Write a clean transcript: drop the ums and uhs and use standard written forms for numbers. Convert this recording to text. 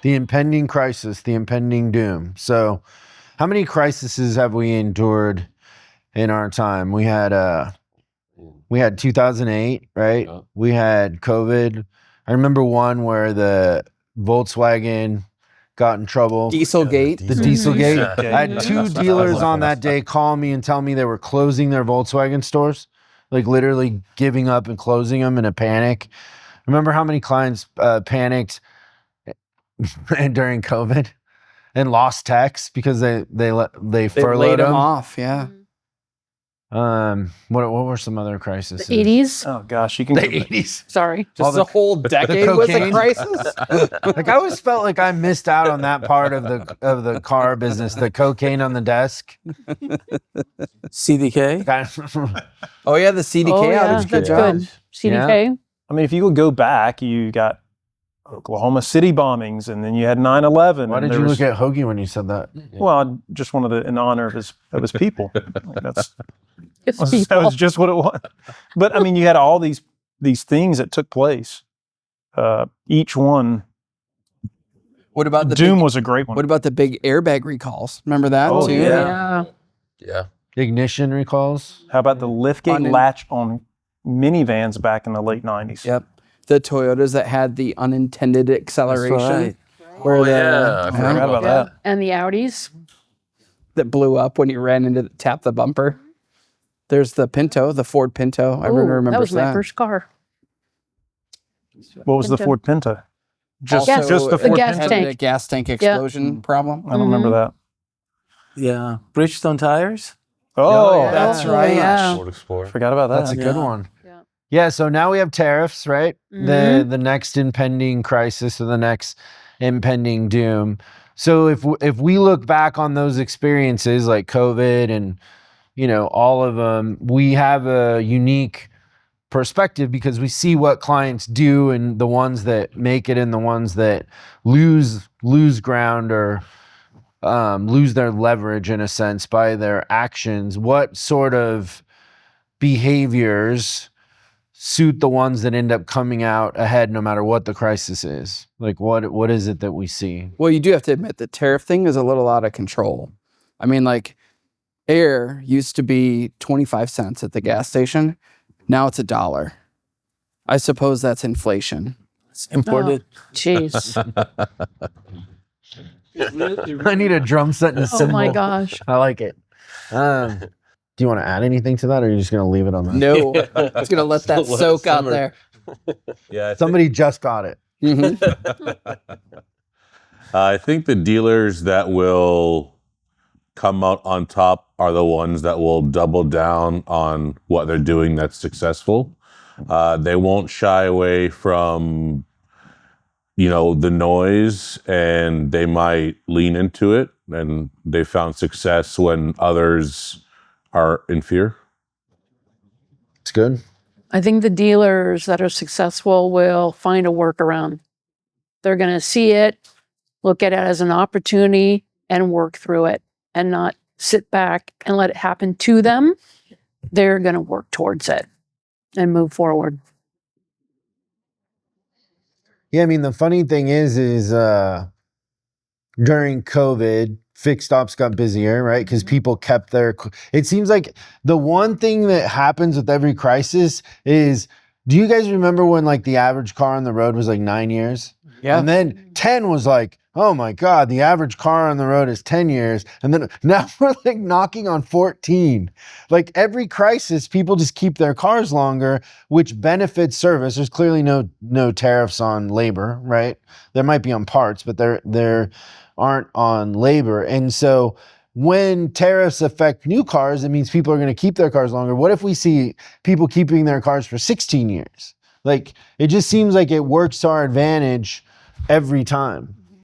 The impending crisis, the impending doom. So how many crises have we endured in our time? We had 2008, right? Yeah. We had COVID. I remember one where the Volkswagen got in trouble. Dieselgate. The Dieselgate. Yeah. I had two dealers on that day call me and tell me they were closing their Volkswagen stores, like literally giving up and closing them in a panic. Remember how many clients panicked during COVID and lost techs because they furloughed laid them them off. Yeah. What were some other crises? The 80s. Oh gosh, you can. The 80s. Sorry. Just the whole decade was a cocaine. crisis. Like I always felt like I missed out on that part of the car business, the cocaine on the desk. CDK. Oh yeah, the CDK Oh, yeah, outage. Good that's job. good. CDK. I mean, if you go back, you got Oklahoma City bombings, and then you had 9/11. Why did you look at Hoagie when you said that? Well, I just wanted it in honor of his people. Like, It's that people. was just what it was. But I mean, you had all these things that took place. Each one. What about the Doom big, was a great one. What about the big airbag recalls? Remember that Oh, too? Yeah. Yeah. Ignition recalls. How about the liftgate latch on minivans back in the late 90s? Yep. The Toyotas that had the unintended acceleration. right. Where Oh, the, yeah. I forgot about that. And the Audis. that blew up when you ran into tap the bumper. There's the Pinto, the Ford Pinto. Everyone Ooh, remembers that was my first car. What was the Pinto. Ford Pinto? Just, Gas- just the the Ford gas Pinto? tank. The gas tank explosion problem. I don't remember that. Yeah. Bridgestone tires. Oh, yeah. That's Oh, right. yeah. Ford Explorer. forgot about that. That's a good one. Yeah. Yeah, so now we have tariffs, right? Mhm. The next impending crisis or the next impending doom. So if we look back on those experiences like COVID and all of them, we have a unique perspective because we see what clients do and the ones that make it and the ones that lose ground or lose their leverage in a sense by their actions. What sort of behaviors suit the ones that end up coming out ahead no matter what the crisis is? Like what is it that we see? Well, you do have to admit the tariff thing is a little out of control. I mean, like air used to be 25 cents at the gas station. Now it's $1. I suppose that's inflation. It's imported. Jeez. I need a drum set and a Oh cymbal. my gosh. I like it. Do you want to add anything to that, or are you just going to leave it on that? No, it's gonna let that Let it soak out simmer. there. Yeah. Somebody just got it. I think the dealers that will come out on top are the ones that will double down on what they're doing that's successful. They won't shy away from, the noise, and they might lean into it. And they found success when others are in fear. It's good. I think the dealers that are successful will find a workaround. They're going to see it, look at it as an opportunity, and work through it and not sit back and let it happen to them. They're going to work towards it and move forward. Yeah, I mean, the funny thing is during COVID, fixed ops got busier, right? Because people kept it seems like the one thing that happens with every crisis is, do you guys remember when like the average car on the road was like 9 years? Yeah. And then 10 was like, oh my God, the average car on the road is 10 years. And then now we're like knocking on 14. Like every crisis, people just keep their cars longer, which benefits service. There's clearly no tariffs on labor, right? There might be on parts, but there aren't on labor. And so when tariffs affect new cars, it means people are going to keep their cars longer. What if we see people keeping their cars for 16 years? Like, it just seems like it works to our advantage every time.